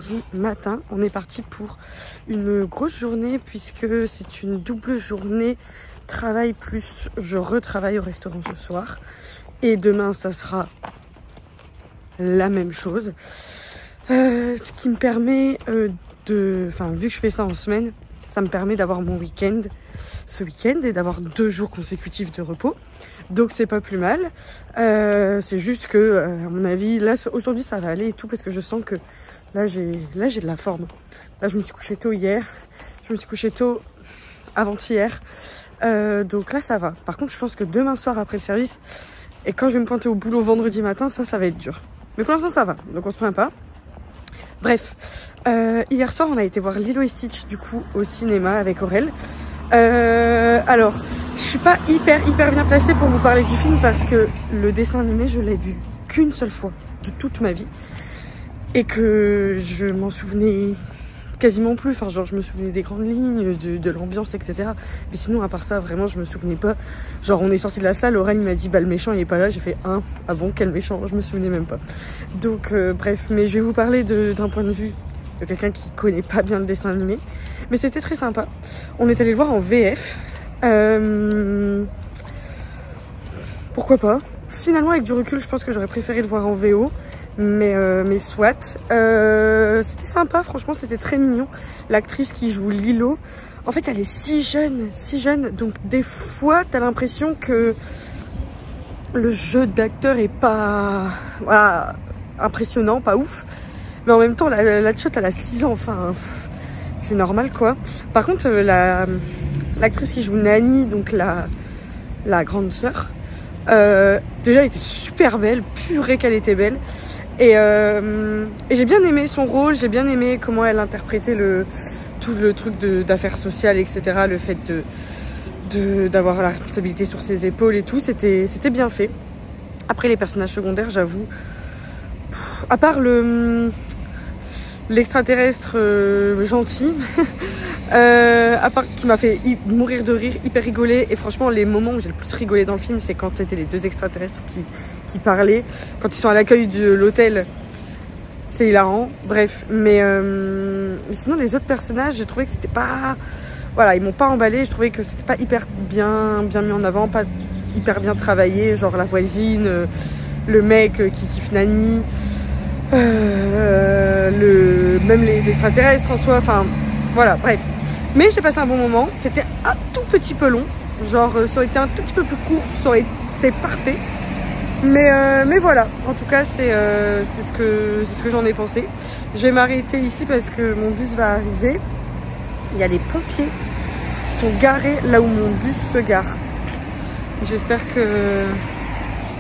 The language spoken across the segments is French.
vendredi matin. On est parti pour une grosse journée puisque c'est une double journée travail plus je retravaille au restaurant ce soir. Et demain, ça sera la même chose. Ce qui me permet vu que je fais ça en semaine, ça me permet d'avoir mon week-end ce week-end et d'avoir 2 jours consécutifs de repos. Donc c'est pas plus mal. C'est juste que, à mon avis, là aujourd'hui ça va aller et tout parce que je sens que là j'ai de la forme. Là je me suis couchée tôt hier, je me suis couchée tôt avant-hier. Donc là ça va. Par contre je pense que demain soir après le service et quand je vais me pointer au boulot vendredi matin, ça va être dur. Mais pour l'instant ça va, donc on se plaint pas. Bref, hier soir on a été voir Lilo et Stitch du coup au cinéma avec Aurel. Alors, je suis pas hyper bien placée pour vous parler du film parce que le dessin animé je l'ai vu qu'une seule fois de toute ma vie et que je m'en souvenais quasiment plus. Enfin genre je me souvenais des grandes lignes, de l'ambiance, etc. Mais sinon à part ça vraiment je me souvenais pas. Genre on est sorti de la salle, Aurel il m'a dit bah le méchant il est pas là, j'ai fait ah bon quel méchant, je me souvenais même pas. Donc bref, mais je vais vous parler d'un point de vue de quelqu'un qui connaît pas bien le dessin animé. Mais c'était très sympa. On est allé le voir en VF. Pourquoi pas. Finalement avec du recul je pense que j'aurais préféré le voir en VO. Mais soit. C'était sympa, franchement c'était très mignon. L'actrice qui joue Lilo, en fait elle est si jeune. Donc des fois t'as l'impression que le jeu d'acteur est pas impressionnant, pas ouf. Mais en même temps la tchotte elle a 6 ans, enfin c'est normal quoi. Par contre l'actrice qui joue Nani, donc la grande sœur, déjà elle était super belle, purée qu'elle était belle. Et j'ai bien aimé son rôle, j'ai bien aimé comment elle interprétait tout le truc d'affaires sociales, etc. Le fait d'avoir la responsabilité sur ses épaules et tout, c'était bien fait. Après les personnages secondaires, j'avoue, à part l'extraterrestre gentil, à part qui m'a fait mourir de rire, hyper rigoler. Et franchement les moments où j'ai le plus rigolé dans le film, c'est quand c'était les 2 extraterrestres qui parlaient, quand ils sont à l'accueil de l'hôtel, c'est hilarant. Bref, mais sinon les autres personnages, j'ai trouvé que c'était pas, voilà, ils m'ont pas emballé. Je trouvais que c'était pas hyper bien mis en avant, pas hyper bien travaillé, genre la voisine, le mec qui kiffe Nani, même les extraterrestres en soi, enfin voilà, bref. Mais j'ai passé un bon moment, c'était un tout petit peu long, genre ça aurait été un tout petit peu plus court, ça aurait été parfait. Mais voilà, en tout cas c'est ce que j'en ai pensé. Je vais m'arrêter ici parce que mon bus va arriver. Il y a les pompiers qui sont garés là où mon bus se gare. J'espère que...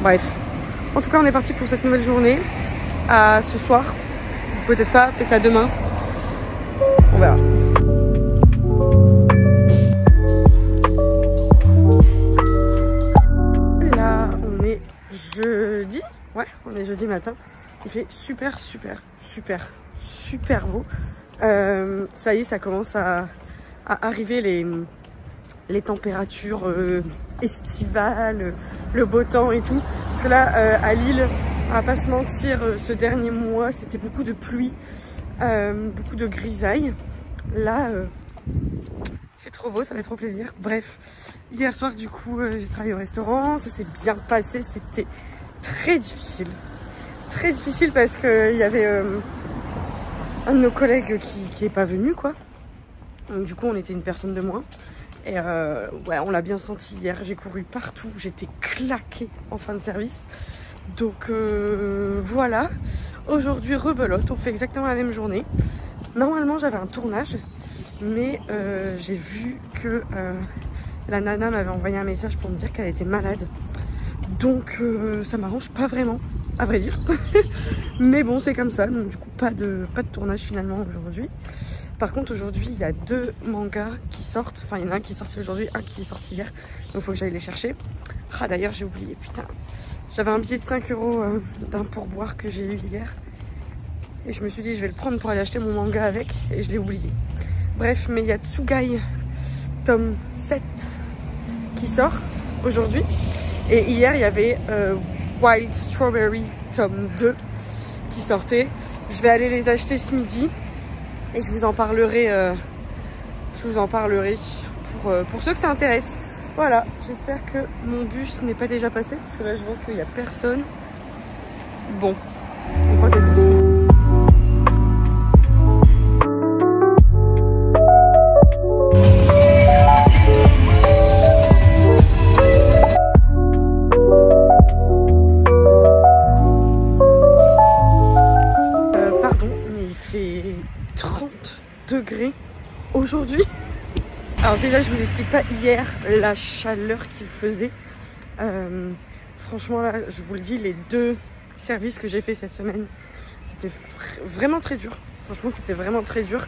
Bref. En tout cas on est parti pour cette nouvelle journée. À ce soir. Peut-être pas, peut-être à demain. On verra. Jeudi, ouais, on est jeudi matin. Il fait super beau. Ça y est, ça commence à arriver les températures estivales, le beau temps et tout. Parce que là, à Lille, on va pas se mentir, ce dernier mois, c'était beaucoup de pluie, beaucoup de grisaille. Là, c'est trop beau, ça fait trop plaisir. Bref, hier soir, du coup, j'ai travaillé au restaurant. Ça s'est bien passé. C'était très difficile. Très difficile parce qu'il y avait un de nos collègues qui est pas venu, quoi. Donc, du coup, on était une personne de moins. Et ouais, on l'a bien senti hier. J'ai couru partout. J'étais claquée en fin de service. Donc, voilà. Aujourd'hui, rebelote. On fait exactement la même journée. Normalement, j'avais un tournage. Mais j'ai vu que la nana m'avait envoyé un message pour me dire qu'elle était malade. Donc ça m'arrange pas vraiment, à vrai dire. Mais bon, c'est comme ça. Donc du coup, pas de tournage finalement aujourd'hui. Par contre, aujourd'hui, il y a 2 mangas qui sortent. Enfin, il y en a un qui est sorti aujourd'hui, un qui est sorti hier. Donc il faut que j'aille les chercher. Ah d'ailleurs, j'ai oublié, putain. J'avais un billet de 5 € d'un pourboire que j'ai eu hier. Et je me suis dit, je vais le prendre pour aller acheter mon manga avec. Et je l'ai oublié. Bref, mais il y a Tsugai tome 7 qui sort aujourd'hui. Et hier, il y avait Wild Strawberry tome 2 qui sortait. Je vais aller les acheter ce midi et je vous en parlerai, pour ceux que ça intéresse. Voilà, j'espère que mon bus n'est pas déjà passé parce que là je vois qu'il n'y a personne. Bon, on croise les doigts. Pardon, mais il fait 30 degrés aujourd'hui. Alors déjà, je vous explique pas hier la chaleur qu'il faisait. Franchement là, je vous le dis, les 2 services que j'ai fait cette semaine, c'était vraiment très dur. Franchement, c'était vraiment très dur.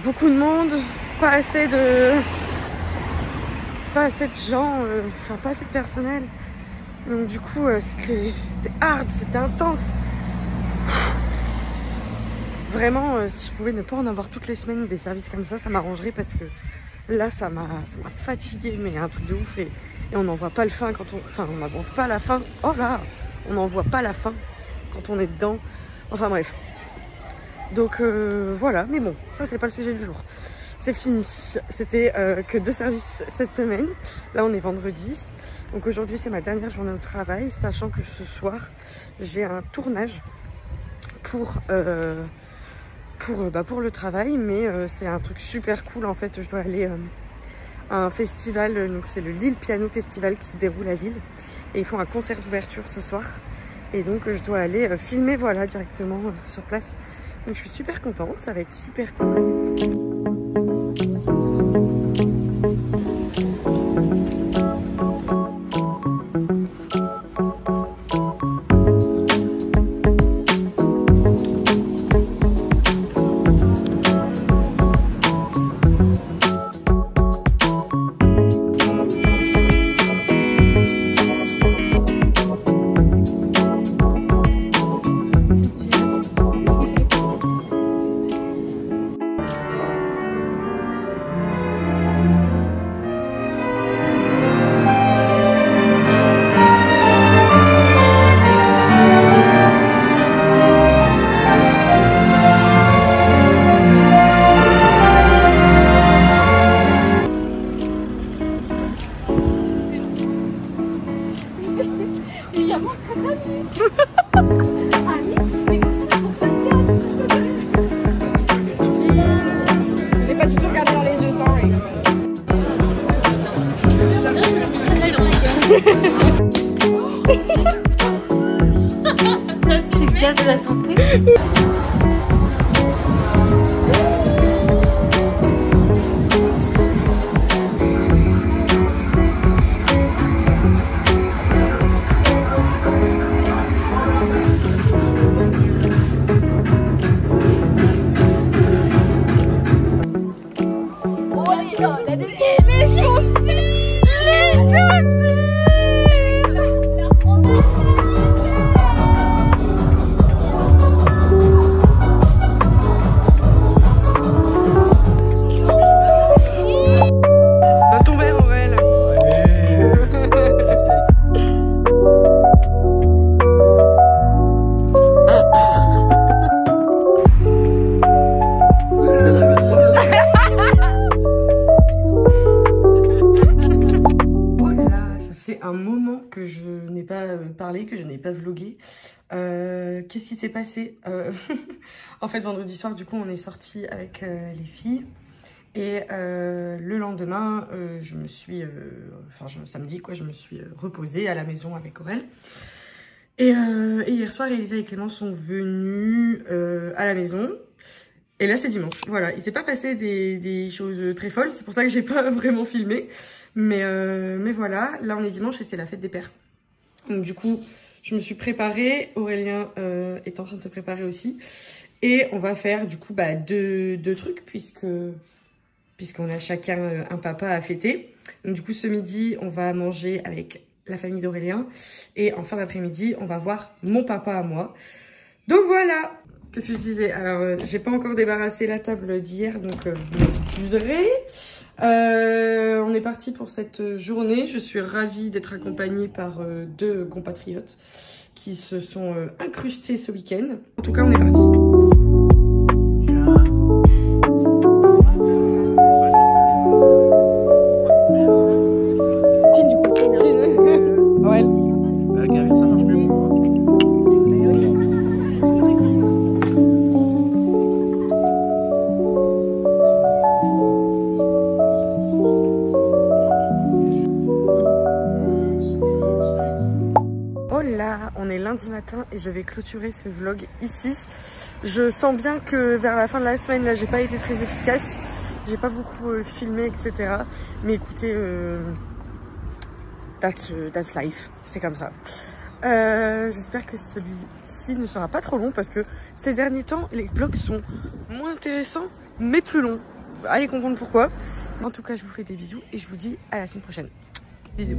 Beaucoup de monde, pas assez de gens, enfin pas assez de personnel. Donc du coup, c'était hard, c'était intense. Vraiment, si je pouvais ne pas en avoir toutes les semaines des services comme ça m'arrangerait parce que là, ça m'a fatiguée, mais un truc de ouf. Et on n'en voit pas le fin quand on... Enfin, on n'en voit pas la fin. Oh là, on n'en voit pas la fin quand on est dedans. Enfin bref. Donc voilà, mais bon, ça c'est pas le sujet du jour. C'est fini. C'était que 2 services cette semaine. Là, on est vendredi. Donc aujourd'hui, c'est ma dernière journée au travail, sachant que ce soir, j'ai un tournage pour le travail, mais c'est un truc super cool en fait. Je dois aller à un festival, donc c'est le Lille Piano Festival qui se déroule à Lille et ils font un concert d'ouverture ce soir et donc je dois aller filmer voilà directement sur place. Donc je suis super contente, ça va être super cool. J'ai pas du tout regardé dans les yeux, sorry. C'est le gaz de la santé. Que je n'ai pas parlé, que je n'ai pas vlogué. Qu'est-ce qui s'est passé en fait, vendredi soir, du coup, on est sortis avec les filles. Et le lendemain, je me suis... samedi, quoi, je me suis reposée à la maison avec Aurel. Et hier soir, Elisa et Clément sont venus à la maison. Et là, c'est dimanche. Voilà, il s'est pas passé des choses très folles. C'est pour ça que j'ai pas vraiment filmé. Mais voilà, là, on est dimanche et c'est la fête des pères. Donc du coup, je me suis préparée. Aurélien est en train de se préparer aussi. Et on va faire du coup deux trucs puisqu'on a chacun un papa à fêter. Donc du coup, ce midi, on va manger avec la famille d'Aurélien. Et en fin d'après-midi, on va voir mon papa à moi. Donc voilà. Qu'est-ce que je disais? Alors, j'ai pas encore débarrassé la table d'hier, donc vous m'excuserez. On est parti pour cette journée. Je suis ravie d'être accompagnée par deux compatriotes qui se sont incrustés ce week-end. En tout cas, on est parti. On est lundi matin et je vais clôturer ce vlog ici. Je sens bien que vers la fin de la semaine, là, j'ai pas été très efficace. J'ai pas beaucoup filmé, etc. Mais écoutez, that's life. C'est comme ça. J'espère que celui-ci ne sera pas trop long parce que ces derniers temps, les vlogs sont moins intéressants, mais plus longs. Allez comprendre pourquoi. En tout cas, je vous fais des bisous et je vous dis à la semaine prochaine. Bisous.